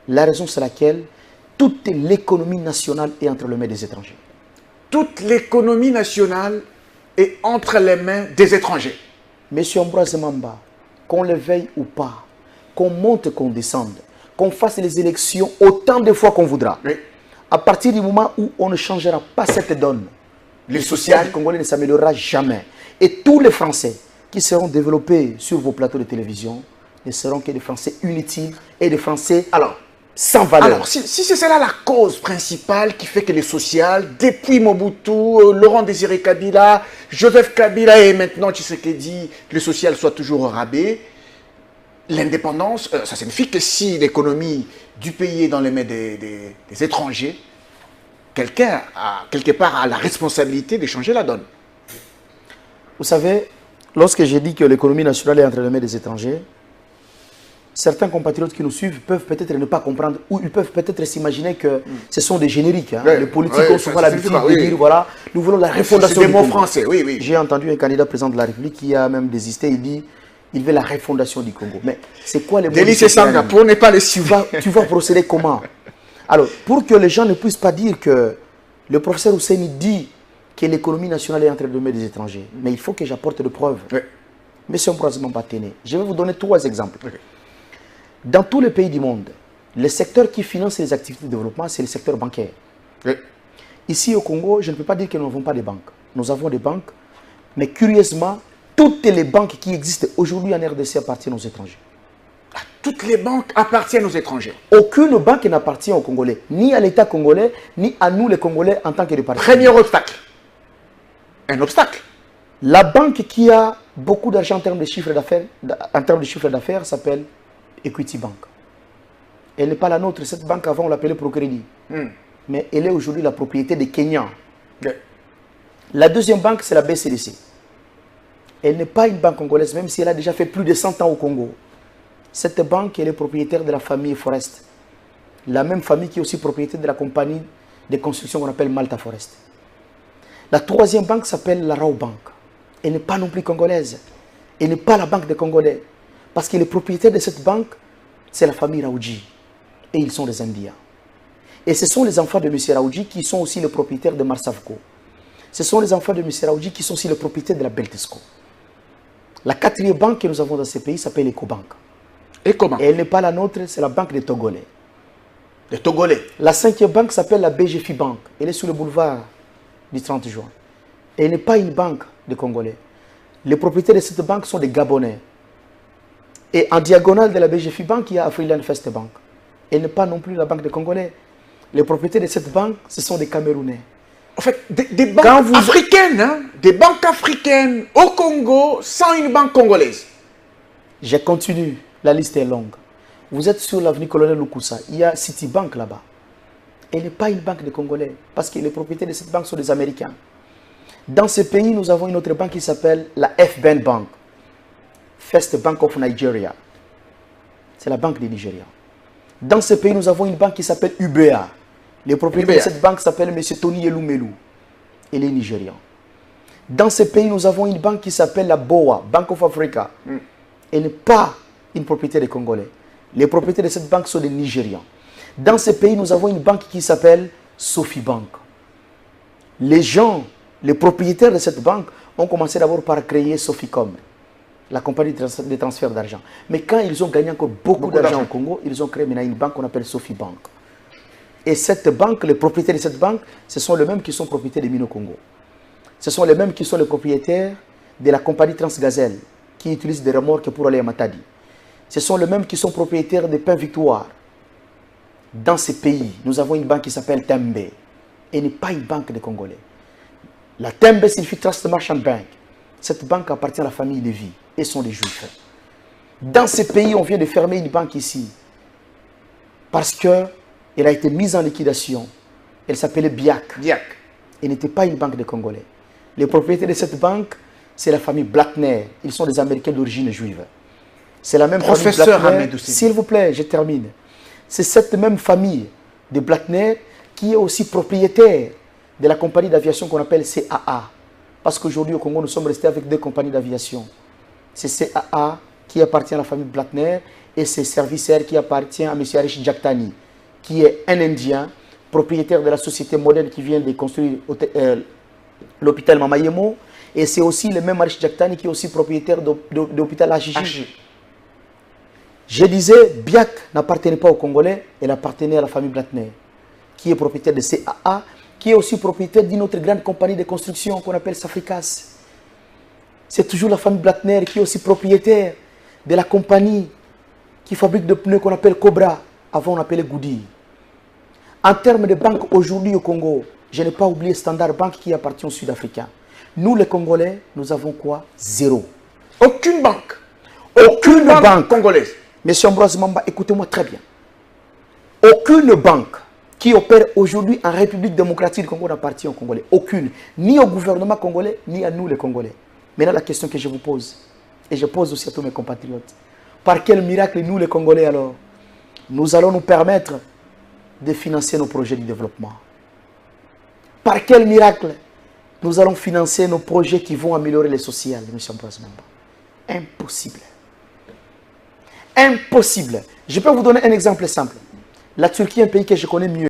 La raison, c'est laquelle toute l'économie nationale est entre les mains des étrangers. Toute l'économie nationale est entre les mains des étrangers. Monsieur Ambroise Mamba, qu'on le veuille ou pas, qu'on monte, qu'on descende, qu'on fasse les élections autant de fois qu'on voudra. Oui. À partir du moment où on ne changera pas cette donne, le social congolais ne s'améliorera jamais. Et tous les Français qui seront développés sur vos plateaux de télévision ne seront que des Français inutiles et des Français sans valeur. Alors, si c'est cela la cause principale qui fait que le social, depuis Mobutu, Laurent Désiré Kabila, Joseph Kabila et maintenant Tshisekedi, le social soit toujours au rabais, l'indépendance, ça signifie que si l'économie du pays est dans les mains des étrangers, quelqu'un, quelque part, a la responsabilité de changer la donne. Vous savez, lorsque j'ai dit que l'économie nationale est entre les mains des étrangers, certains compatriotes qui nous suivent peuvent peut-être ne pas comprendre ou ils peuvent peut-être s'imaginer que ce sont des génériques. Hein. Ouais, les politiques ont souvent l'habitude de dire, voilà, nous voulons la refondation du Congo. C'est des mots français, oui, oui. J'ai entendu un candidat président de la République qui a même désisté, il dit, il veut la refondation du Congo. Mais c'est quoi les mots? Délice Sanga, pour ne pas les suivre. Tu vas procéder comment? Alors, pour que les gens ne puissent pas dire que le professeur Ousseini dit que l'économie nationale est entre les mains des étrangers, mais il faut que j'apporte des preuves. Oui. Monsieur Ambroise Mamba Téné, je vais vous donner 3 exemples. Okay. Dans tous les pays du monde, le secteur qui finance les activités de développement, c'est le secteur bancaire. Oui. Ici au Congo, je ne peux pas dire que nous n'avons pas de banques. Nous avons des banques, mais curieusement, toutes les banques qui existent aujourd'hui en RDC appartiennent aux étrangers. Toutes les banques appartiennent aux étrangers. Aucune banque n'appartient aux Congolais, ni à l'État congolais, ni à nous les Congolais en tant que partenaires. Premier obstacle. Un obstacle. La banque qui a beaucoup d'argent en termes de chiffre d'affaires, s'appelle Equity Bank. Elle n'est pas la nôtre. Cette banque, avant, on l'appelait Procrédit. Mais elle est aujourd'hui la propriété des Kenyans. La deuxième banque, c'est la BCDC. Elle n'est pas une banque congolaise, même si elle a déjà fait plus de 100 ans au Congo. Cette banque, elle est propriétaire de la famille Forest. La même famille qui est aussi propriétaire de la compagnie de construction qu'on appelle Malta Forest. La troisième banque s'appelle la Rao Bank. Elle n'est pas non plus congolaise. Elle n'est pas la banque des Congolais. Parce que les propriétaires de cette banque, c'est la famille Raoudji. Et ils sont des Indiens. Et ce sont les enfants de M. Raoudji qui sont aussi les propriétaires de Marsavco. Ce sont les enfants de M. Raoudji qui sont aussi les propriétaires de la Beltesco. La quatrième banque que nous avons dans ce pays s'appelle Ecobank. Ecobank. Et elle n'est pas la nôtre, c'est la banque des Togolais. Des Togolais. La cinquième banque s'appelle la BGFI Bank. Elle est sur le boulevard du 30 juin. Et elle n'est pas une banque de Congolais. Les propriétaires de cette banque sont des Gabonais. Et en diagonale de la BGFI Bank, il y a Afriland First Bank. Elle n'est pas non plus la banque des Congolais. Les propriétaires de cette banque, ce sont des Camerounais. En fait, des banques africaines, hein? Des banques africaines au Congo sans une banque congolaise. Je continue, la liste est longue. Vous êtes sur l'avenue Colonel Lukusa, il y a Citibank là-bas. Elle n'est pas une banque de Congolais, parce que les propriétaires de cette banque sont des Américains. Dans ce pays, nous avons une autre banque qui s'appelle la FBN Bank. First Bank of Nigeria. C'est la banque du Nigeria. Dans ce pays, nous avons une banque qui s'appelle UBA. Le propriétaire de cette banque s'appelle M. Tony Elumelu. Il est nigérian. Dans ce pays, nous avons une banque qui s'appelle la BOA, Bank of Africa. Elle n'est pas une propriété des Congolais. Les propriétaires de cette banque sont des Nigérians. Dans ce pays, nous avons une banque qui s'appelle Sophie Bank. Les gens, les propriétaires de cette banque, ont commencé d'abord par créer Sophicom, la compagnie de transfert d'argent. Mais quand ils ont gagné encore beaucoup d'argent au Congo, ils ont créé maintenant une banque qu'on appelle Sophie Bank. Et cette banque, les propriétaires de cette banque, ce sont les mêmes qui sont propriétaires des mines au Congo. Ce sont les mêmes qui sont les propriétaires de la compagnie Transgazelle, qui utilise des remorques pour aller à Matadi. Ce sont les mêmes qui sont propriétaires des Pains Victoire. Dans ces pays, nous avons une banque qui s'appelle Tembe. Elle n'est pas une banque des Congolais. La Tembe signifie Trust Merchant Bank. Cette banque appartient à la famille Lévy et sont des Juifs. Dans ces pays, on vient de fermer une banque ici parce qu'elle a été mise en liquidation. Elle s'appelait BIAC. Elle n'était pas une banque des Congolais. Les propriétaires de cette banque, c'est la famille Blattner. Ils sont des Américains d'origine juive. C'est la même famille Blattner. S'il vous plaît, je termine. C'est cette même famille de Blattner qui est aussi propriétaire de la compagnie d'aviation qu'on appelle CAA. Parce qu'aujourd'hui au Congo, nous sommes restés avec 2 compagnies d'aviation. C'est CAA qui appartient à la famille Blattner, et ses services qui appartient à M. Harish Jaktani, qui est un Indien, propriétaire de la société moderne qui vient de construire l'hôpital Mamayemo. Et c'est aussi le même Harish Jaktani qui est aussi propriétaire de l'hôpital Hachiji. Je disais, Biak n'appartenait pas aux Congolais, elle appartenait à la famille Blattner, qui est propriétaire de CAA, qui est aussi propriétaire d'une autre grande compagnie de construction qu'on appelle Safricas. C'est toujours la famille Blattner qui est aussi propriétaire de la compagnie qui fabrique des pneus qu'on appelle Cobra, avant on appelait Goody. En termes de banque aujourd'hui au Congo, je n'ai pas oublié Standard Bank qui appartient aux Sud-Africains. Nous les Congolais, nous avons quoi? Zéro. Aucune banque. Aucune banque congolaise. Monsieur Ambroise Mamba, écoutez-moi très bien. Aucune banque qui opère aujourd'hui en République démocratique du Congo n'appartient aux Congolais. Aucune. Ni au gouvernement congolais, ni à nous les Congolais. Maintenant, la question que je vous pose, et je pose aussi à tous mes compatriotes, par quel miracle nous les Congolais alors, nous allons nous permettre de financer nos projets de développement? Par quel miracle nous allons financer nos projets qui vont améliorer les social, M. Ambroise Mamba? Impossible. Impossible. Je peux vous donner un exemple simple. La Turquie est un pays que je connais mieux.